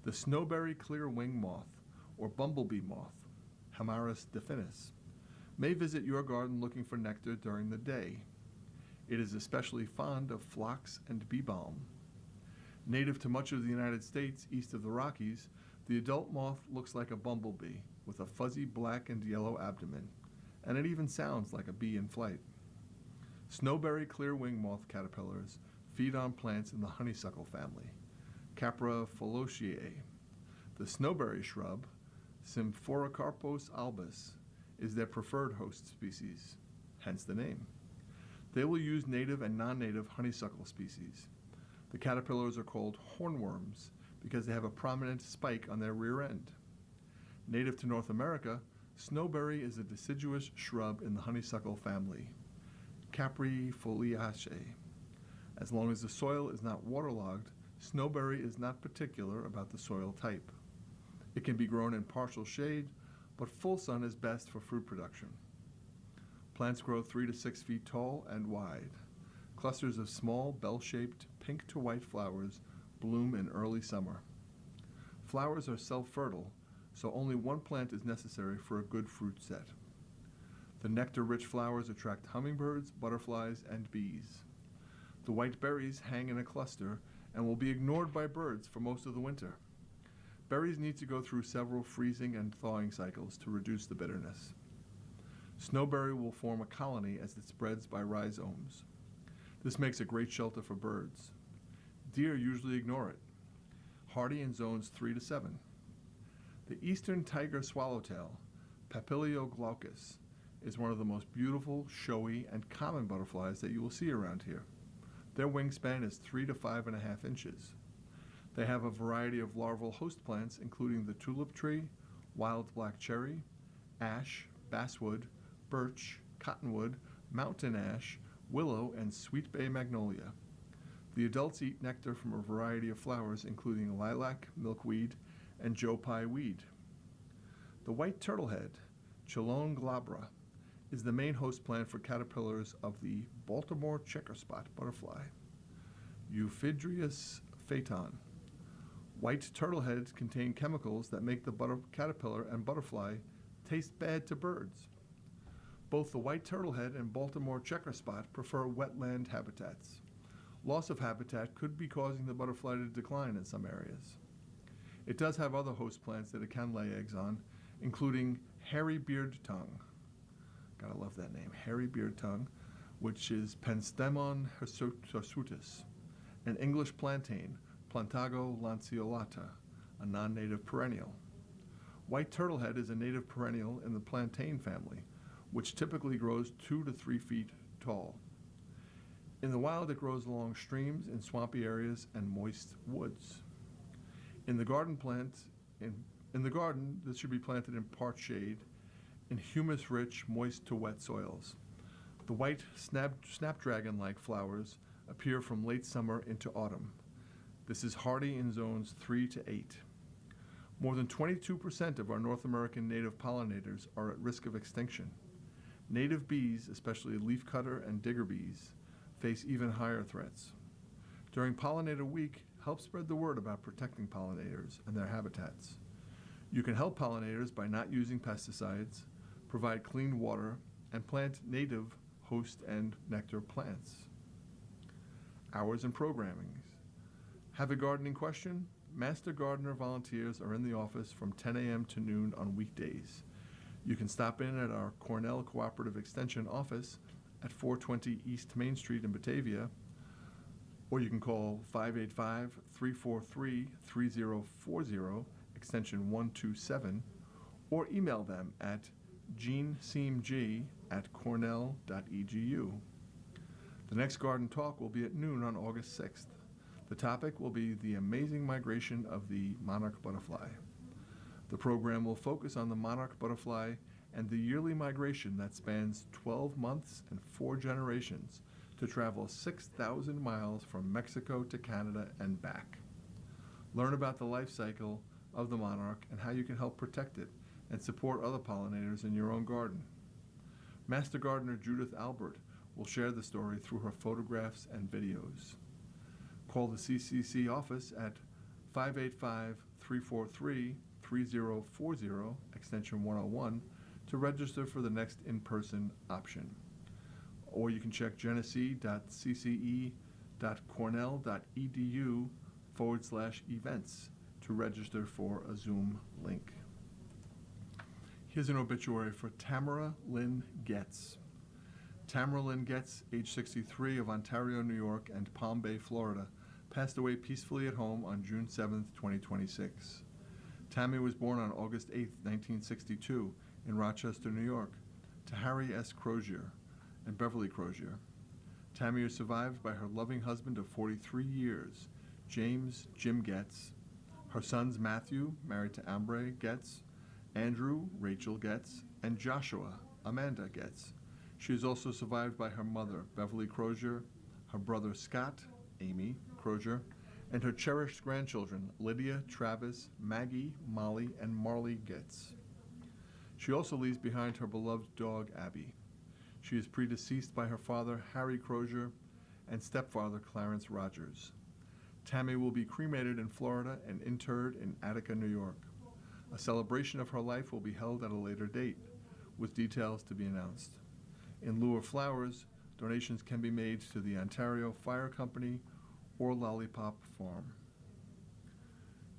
The snowberry clear-wing moth, or bumblebee moth, Hamaris definis, may visit your garden looking for nectar during the day. It is especially fond of phlox and bee balm. Native to much of the United States east of the Rockies, the adult moth looks like a bumblebee with a fuzzy black and yellow abdomen, and it even sounds like a bee in flight. Snowberry clear-wing moth caterpillars feed on plants in the honeysuckle family, Capra folotiae. The snowberry shrub, Symphoricarpos albus, is their preferred host species, hence the name. They will use native and non-native honeysuckle species. The caterpillars are called hornworms because they have a prominent spike on their rear end. Native to North America, snowberry is a deciduous shrub in the honeysuckle family, Caprifoliaceae. As long as the soil is not waterlogged, snowberry is not particular about the soil type. It can be grown in partial shade, but full sun is best for fruit production. Plants grow 3 to 6 feet tall and wide. Clusters of small, bell-shaped, pink to white flowers bloom in early summer. Flowers are self-fertile, so only one plant is necessary for a good fruit set. The nectar-rich flowers attract hummingbirds, butterflies, and bees. The white berries hang in a cluster and will be ignored by birds for most of the winter. Berries need to go through several freezing and thawing cycles to reduce the bitterness. Snowberry will form a colony as it spreads by rhizomes. This makes a great shelter for birds. Deer usually ignore it, hardy in zones 3 to 7. The eastern tiger swallowtail, Papilio glaucus, is one of the most beautiful, showy, and common butterflies that you will see around here. Their wingspan is 3 to 5.5 inches. They have a variety of larval host plants, including the tulip tree, wild black cherry, ash, basswood, birch, cottonwood, mountain ash, willow, and sweet bay magnolia. The adults eat nectar from a variety of flowers, including lilac, milkweed, and joe pye weed. The white turtlehead, Chelone glabra, is the main host plant for caterpillars of the Baltimore checkerspot butterfly, Euphydrius phaeton. White turtleheads contain chemicals that make the caterpillar and butterfly taste bad to birds. Both the white turtlehead and Baltimore checkerspot prefer wetland habitats. Loss of habitat could be causing the butterfly to decline in some areas. It does have other host plants that it can lay eggs on, including hairy beard tongue. Gotta love that name, hairy beard tongue, which is Penstemon hirsutus, and English plantain, Plantago lanceolata, a non-native perennial. White turtlehead is a native perennial in the plantain family, which typically grows 2 to 3 feet tall. In the wild, it grows along streams, in swampy areas, and moist woods. In the garden, this should be planted in part shade, in humus-rich, moist to wet soils. The white snapdragon-like flowers appear from late summer into autumn. This is hardy in zones 3 to 8. More than 22% of our North American native pollinators are at risk of extinction. Native bees, especially leafcutter and digger bees, face even higher threats. During Pollinator Week, help spread the word about protecting pollinators and their habitats. You can help pollinators by not using pesticides, provide clean water, and plant native host and nectar plants. Hours and programming. Have a gardening question? Master Gardener volunteers are in the office from 10 a.m. to noon on weekdays. You can stop in at our Cornell Cooperative Extension office at 420 East Main Street in Batavia, or you can call 585-343-3040, extension 127, or email them at jeanseamg@cornell.edu. The next garden talk will be at noon on August 6th. The topic will be the amazing migration of the monarch butterfly. The program will focus on the monarch butterfly and the yearly migration that spans 12 months and 4 generations to travel 6,000 miles from Mexico to Canada and back. Learn about the life cycle of the monarch and how you can help protect it and support other pollinators in your own garden. Master Gardener Judith Albert will share the story through her photographs and videos. Call the CCC office at 585-343-3040, extension 101, to register for the next in-person option. Or you can check genesee.cce.cornell.edu/events to register for a Zoom link. Here's an obituary for Tamara Lynn Getz. Tamara Lynn Getz, age 63, of Ontario, New York, and Palm Bay, Florida, passed away peacefully at home on June 7, 2026. Tammy was born on August 8, 1962, in Rochester, New York, to Harry S. Crozier and Beverly Crozier. Tammy is survived by her loving husband of 43 years, James Jim Getz, her sons Matthew, married to Ambre Getz, Andrew, Rachel Getz, and Joshua, Amanda Getz. She is also survived by her mother, Beverly Crozier, her brother Scott, Amy Crozier, and her cherished grandchildren, Lydia, Travis, Maggie, Molly, and Marley Getz. She also leaves behind her beloved dog, Abby. She is predeceased by her father, Harry Crozier, and stepfather, Clarence Rogers. Tammy will be cremated in Florida and interred in Attica, New York. A celebration of her life will be held at a later date, with details to be announced. In lieu of flowers, donations can be made to the Ontario Fire Company or Lollipop Farm.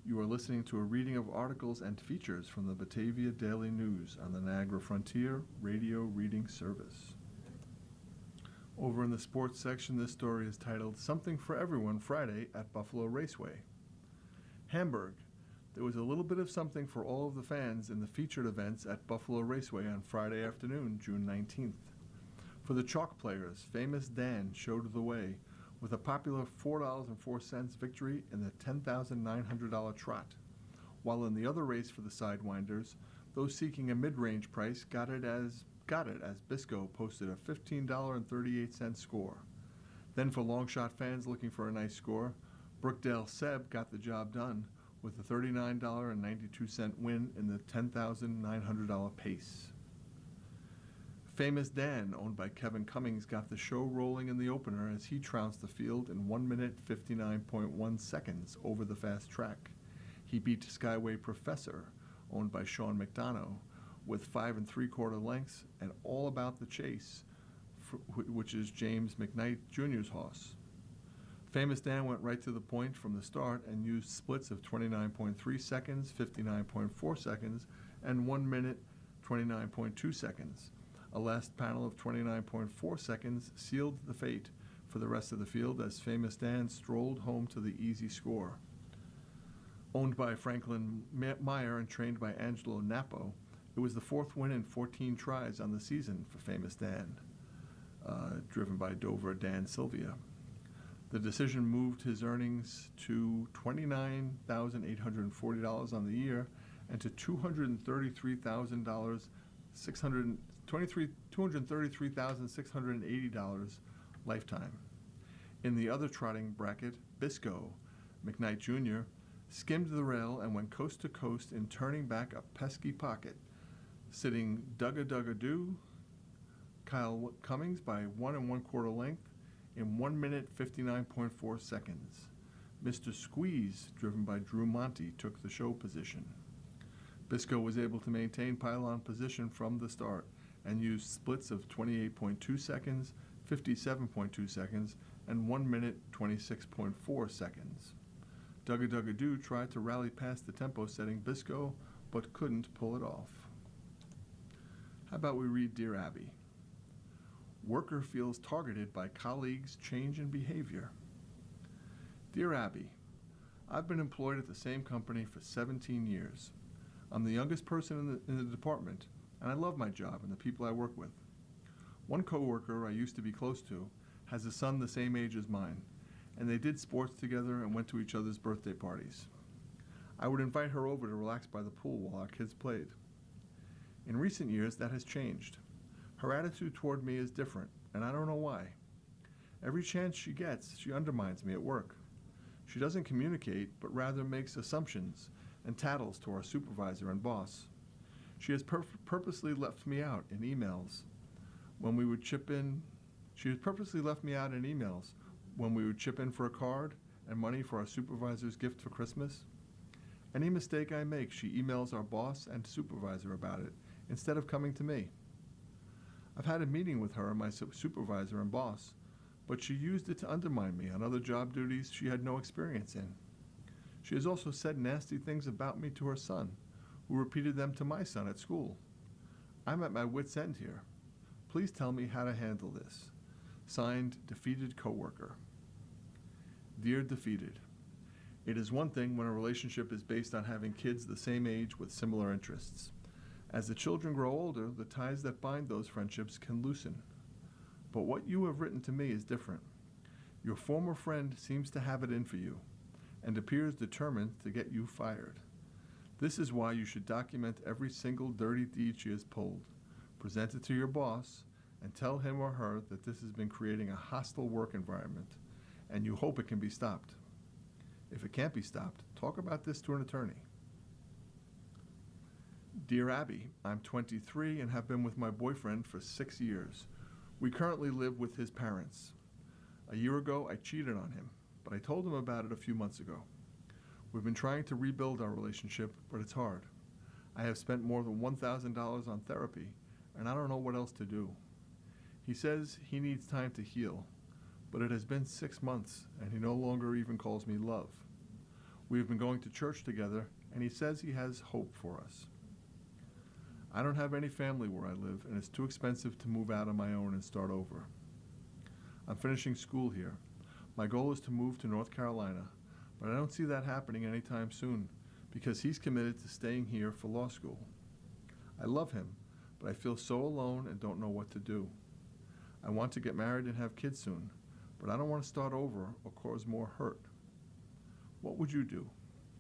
You are listening to a reading of articles and features from the Batavia Daily News on the Niagara Frontier Radio Reading Service. Over in the sports section, this story is titled Something for Everyone Friday at Buffalo Raceway. Hamburg. There was a little bit of something for all of the fans in the featured events at Buffalo Raceway on Friday afternoon, June 19th. For the chalk players, Famous Dan showed the way with a popular $4.04 victory in the $10,900 trot, while in the other race for the sidewinders, those seeking a mid-range price got it as Bisco posted a $15.38 score. Then for long shot fans looking for a nice score, Brookdale Seb got the job done with a $39.92 win in the $10,900 pace. Famous Dan, owned by Kevin Cummings, got the show rolling in the opener as he trounced the field in 1 minute 59.1 seconds over the fast track. He beat Skyway Professor, owned by Sean McDonough, with 5 3/4 lengths and All About the Chase, which is James McKnight Jr.'s horse. Famous Dan went right to the point from the start and used splits of 29.3 seconds, 59.4 seconds, and 1 minute 29.2 seconds. A last panel of 29.4 seconds sealed the fate for the rest of the field as Famous Dan strolled home to the easy score. Owned by Franklin Meyer and trained by Angelo Napo, it was the 4th win in 14 tries on the season for Famous Dan, driven by Dover Dan Sylvia. The decision moved his earnings to $29,840 on the year and to $233,600 $233,680 lifetime. In the other trotting bracket, Bisco, McKnight Jr., skimmed the rail and went coast to coast in turning back a pesky pocket, sitting Dugga Dugga Doo, Kyle Cummings by 1 1/4 length in 1 minute 59.4 seconds. Mr. Squeeze, driven by Drew Monty, took the show position. Bisco was able to maintain pylon position from the start and used splits of 28.2 seconds, 57.2 seconds, and 1 minute 26.4 seconds. Dugga Dugga Doo tried to rally past the tempo-setting Bisco, but couldn't pull it off. How about we read Dear Abby? Worker feels targeted by colleagues' change in behavior. Dear Abby, I've been employed at the same company for 17 years. I'm the youngest person in the department, and I love my job and the people I work with. One coworker I used to be close to has a son the same age as mine, and they did sports together and went to each other's birthday parties. I would invite her over to relax by the pool while our kids played. In recent years, that has changed. Her attitude toward me is different, and I don't know why. Every chance she gets, she undermines me at work. She doesn't communicate, but rather makes assumptions and tattles to our supervisor and boss. She has purposely left me out in emails when we would chip in. She has purposely left me out in emails when we would chip in for a card and money for our supervisor's gift for Christmas. Any mistake I make, she emails our boss and supervisor about it instead of coming to me. I've had a meeting with her and my supervisor and boss, but she used it to undermine me on other job duties she had no experience in. She has also said nasty things about me to her son, who repeated them to my son at school. I'm at my wit's end here. Please tell me how to handle this. Signed, Defeated Coworker. Dear Defeated, it is one thing when a relationship is based on having kids the same age with similar interests. As the children grow older, the ties that bind those friendships can loosen. But what you have written to me is different. Your former friend seems to have it in for you and appears determined to get you fired. This is why you should document every single dirty deed she has pulled, present it to your boss, and tell him or her that this has been creating a hostile work environment, and you hope it can be stopped. If it can't be stopped, talk about this to an attorney. Dear Abby, I'm 23 and have been with my boyfriend for 6 years. We currently live with his parents. A year ago, I cheated on him, but I told him about it a few months ago. We've been trying to rebuild our relationship, but it's hard. I have spent more than $1,000 on therapy, and I don't know what else to do. He says he needs time to heal, but it has been 6 months, and he no longer even calls me love. We have been going to church together, and he says he has hope for us. I don't have any family where I live, and it's too expensive to move out on my own and start over. I'm finishing school here. My goal is to move to North Carolina, but I don't see that happening anytime soon because he's committed to staying here for law school. I love him, but I feel so alone and don't know what to do. I want to get married and have kids soon, but I don't want to start over or cause more hurt. What would you do?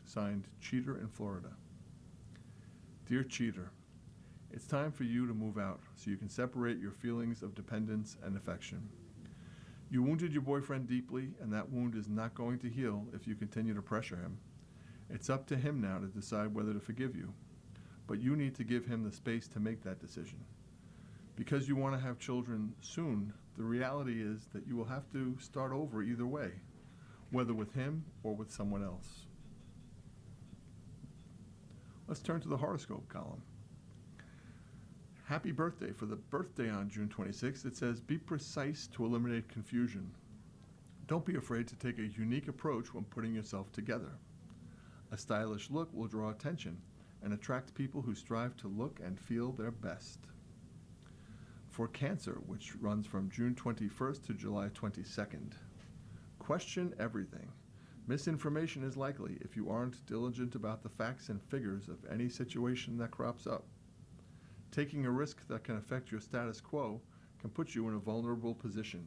Signed, Cheater in Florida. Dear Cheater, it's time for you to move out so you can separate your feelings of dependence and affection. You wounded your boyfriend deeply, and that wound is not going to heal if you continue to pressure him. It's up to him now to decide whether to forgive you, but you need to give him the space to make that decision. Because you want to have children soon, the reality is that you will have to start over either way, whether with him or with someone else. Let's turn to the horoscope column. Happy birthday. For the birthday on June 26th, it says, be precise to eliminate confusion. Don't be afraid to take a unique approach when putting yourself together. A stylish look will draw attention and attract people who strive to look and feel their best. For Cancer, which runs from June 21st to July 22nd, question everything. Misinformation is likely if you aren't diligent about the facts and figures of any situation that crops up. Taking a risk that can affect your status quo can put you in a vulnerable position.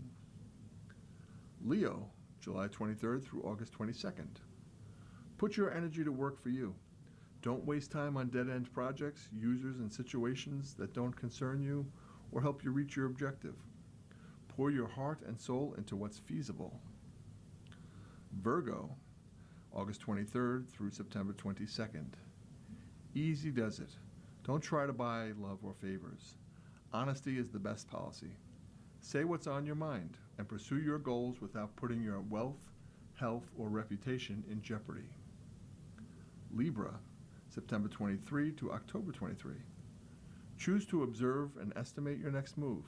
Leo, July 23rd through August 22nd. Put your energy to work for you. Don't waste time on dead-end projects, users, and situations that don't concern you or help you reach your objective. Pour your heart and soul into what's feasible. Virgo, August 23rd through September 22nd. Easy does it. Don't try to buy love or favors. Honesty is the best policy. Say what's on your mind and pursue your goals without putting your wealth, health, or reputation in jeopardy. Libra, September 23 to October 23. Choose to observe and estimate your next move.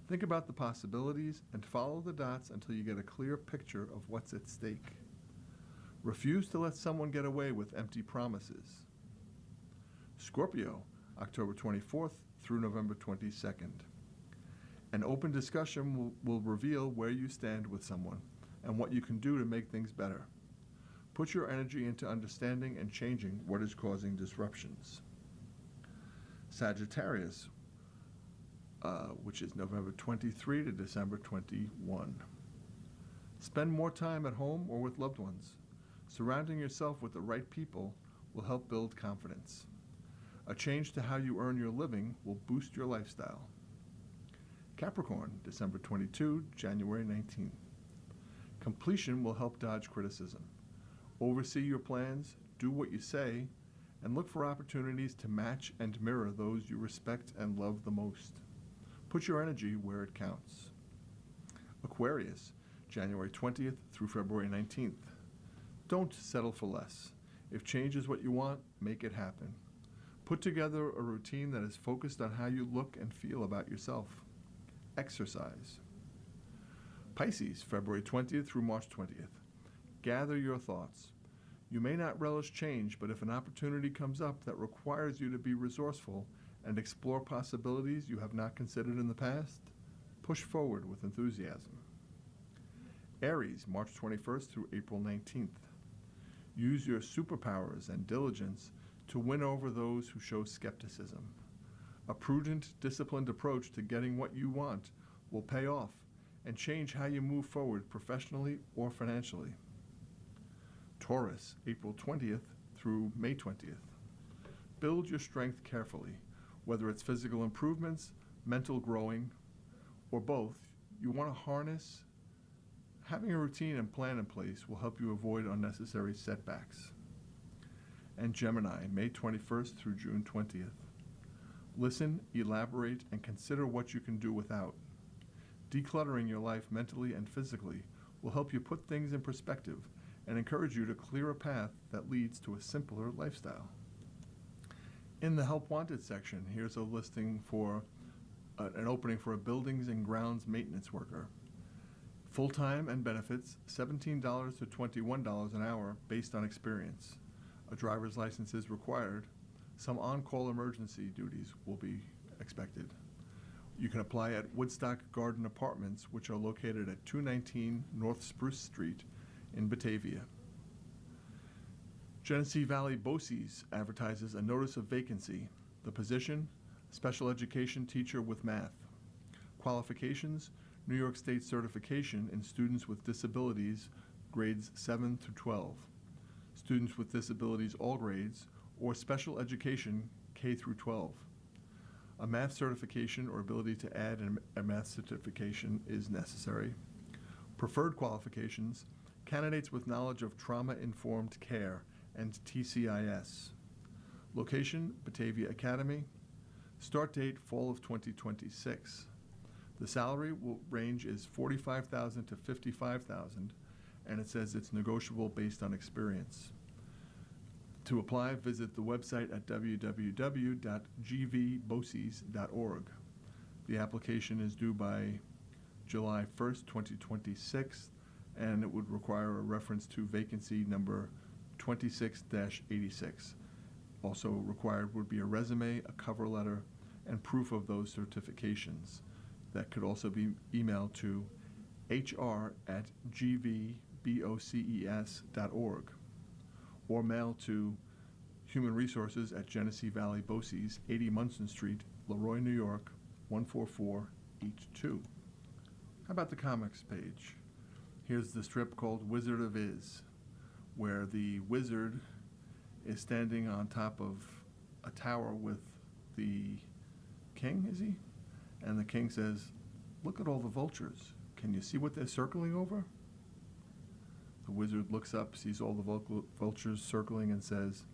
Think about the possibilities and follow the dots until you get a clear picture of what's at stake. Refuse to let someone get away with empty promises. Scorpio, October 24th through November 22nd. An open discussion will reveal where you stand with someone and what you can do to make things better. Put your energy into understanding and changing what is causing disruptions. Sagittarius, which is November 23 to December 21. Spend more time at home or with loved ones. Surrounding yourself with the right people will help build confidence. A change to how you earn your living will boost your lifestyle. Capricorn, December 22, January 19. Completion will help dodge criticism. Oversee your plans, do what you say, and look for opportunities to match and mirror those you respect and love the most. Put your energy where it counts. Aquarius, January 20th through February 19th. Don't settle for less. If change is what you want, make it happen. Put together a routine that is focused on how you look and feel about yourself. Exercise. Pisces, February 20th through March 20th. Gather your thoughts. You may not relish change, but if an opportunity comes up that requires you to be resourceful and explore possibilities you have not considered in the past, push forward with enthusiasm. Aries, March 21st through April 19th. Use your superpowers and diligence to win over those who show skepticism. A prudent, disciplined approach to getting what you want will pay off and change how you move forward professionally or financially. Taurus, April 20th through May 20th. Build your strength carefully, whether it's physical improvements, mental growing, or both. You want to harness. Having a routine and plan in place will help you avoid unnecessary setbacks. And Gemini, May 21st through June 20th. Listen, elaborate, and consider what you can do without. Decluttering your life mentally and physically will help you put things in perspective and encourage you to clear a path that leads to a simpler lifestyle. In the Help Wanted section, here's a listing for an opening for a buildings and grounds maintenance worker. Full-time and benefits, $17 to $21 an hour based on experience. A driver's license is required. Some on-call emergency duties will be expected. You can apply at Woodstock Garden Apartments, which are located at 219 North Spruce Street in Batavia. Genesee Valley BOCES advertises a notice of vacancy. The position, special education teacher with math. Qualifications, New York State certification in students with disabilities, grades 7 through 12. Students with disabilities, all grades, or special education, K through 12. A math certification or ability to add a math certification is necessary. Preferred qualifications, candidates with knowledge of trauma-informed care and TCIS. Location, Batavia Academy. Start date, fall of 2026. The salary range is $45,000 to $55,000, and it says it's negotiable based on experience. To apply, visit the website at www.gvboces.org. The application is due by July 1st, 2026, and it would require a reference to vacancy number 26-86. Also required would be a resume, a cover letter, and proof of those certifications. That could also be emailed to hr@gvboces.org or mail to Human Resources at Genesee Valley BOCES, 80 Munson Street, Leroy, New York, 14482. How about the comics page? Here's the strip called Wizard of Iz, where the wizard is standing on top of a tower with the king, is he? And the king says, "Look at all the vultures. Can you see what they're circling over?" The wizard looks up, sees all the vultures circling, and says,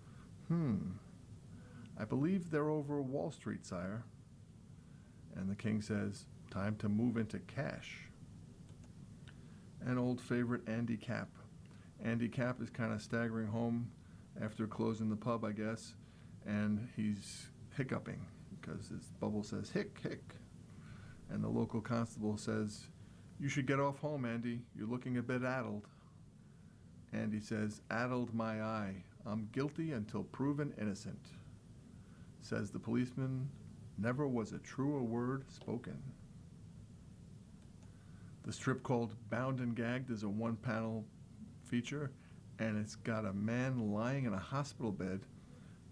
I believe they're over Wall Street, sire." And the king says, "Time to move into cash." An old favorite, Andy Capp. Andy Capp is kind of staggering home after closing the pub, I guess, and he's hiccuping because his bubble says, "Hick, hick." And the local constable says, "You should get off home, Andy. You're looking a bit addled." Andy says, "Addled my eye. I'm guilty until proven innocent." Says the policeman, "Never was a truer word spoken." The strip called Bound and Gagged is a one-panel feature, and it's got a man lying in a hospital bed,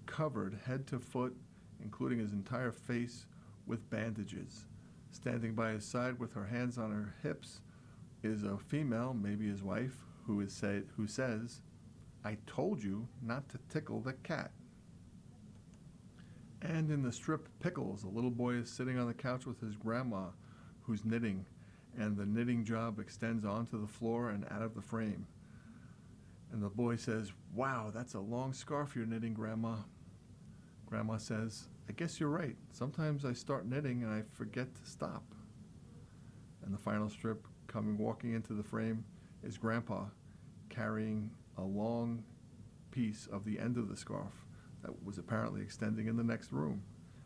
covered head to foot, including his entire face, with bandages. Standing by his side with her hands on her hips is a female, maybe his wife, who says, "I told you not to tickle the cat." And in the strip Pickles, a little boy is sitting on the couch with his grandma, who's knitting, and the knitting job extends onto the floor and out of the frame. And the boy says, "Wow, that's a long scarf you're knitting, Grandma." Grandma says, "I guess you're right. Sometimes I start knitting and I forget to stop." And the final strip, walking into the frame, is Grandpa carrying a long piece of the end of the scarf that was apparently extending in the next room.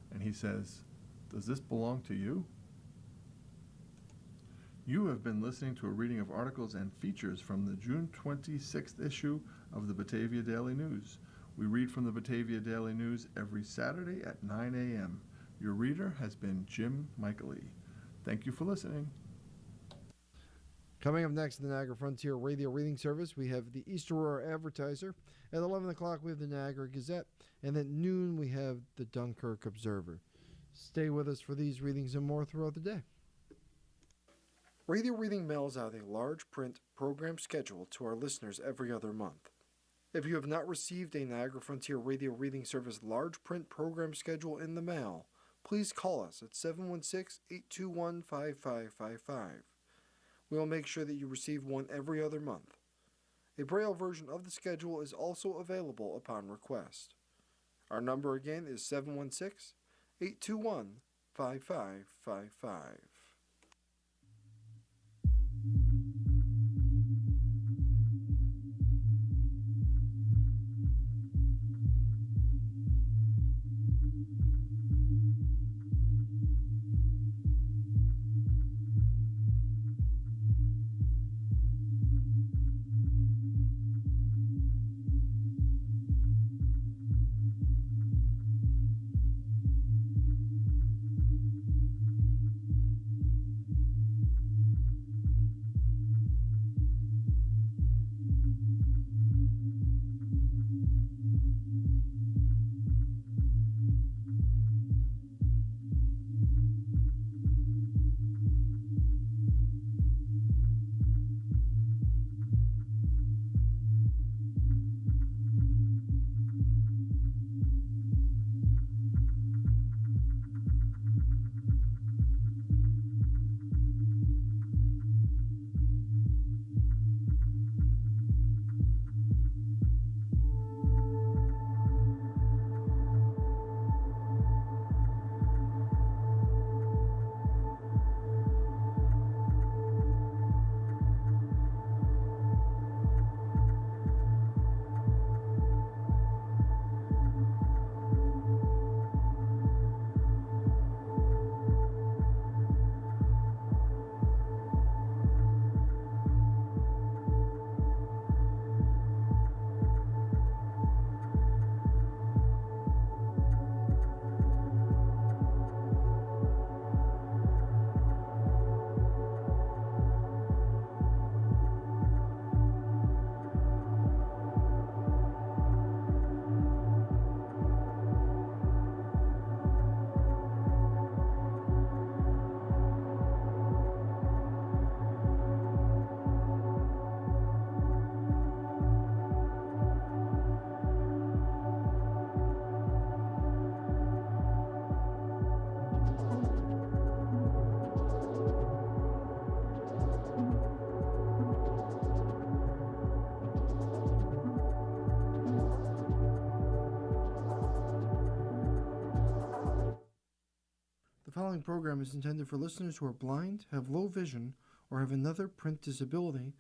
And he says, "Does this belong to you?" You have been listening to a reading of articles and features from the June 26th issue of the Batavia Daily News. We read from the Batavia Daily News every Saturday at 9 a.m. Your reader has been Jim Michaely. Thank you for listening. Coming up next in the Niagara Frontier Radio Reading Service, we have the East Aurora Advertiser. At 11 o'clock, we have the Niagara Gazette. And at noon, we have the Dunkirk Observer. Stay with us for these readings and more throughout the day. Radio Reading mails out a large print program schedule to our listeners every other month. If you have not received a Niagara Frontier Radio Reading Service large print program schedule in the mail, please call us at 716-821-5555. We will make sure that you receive one every other month. A Braille version of the schedule is also available upon request. Our number again is 716-821-5555. following program is intended for listeners who are blind, have low vision, or have another print disability,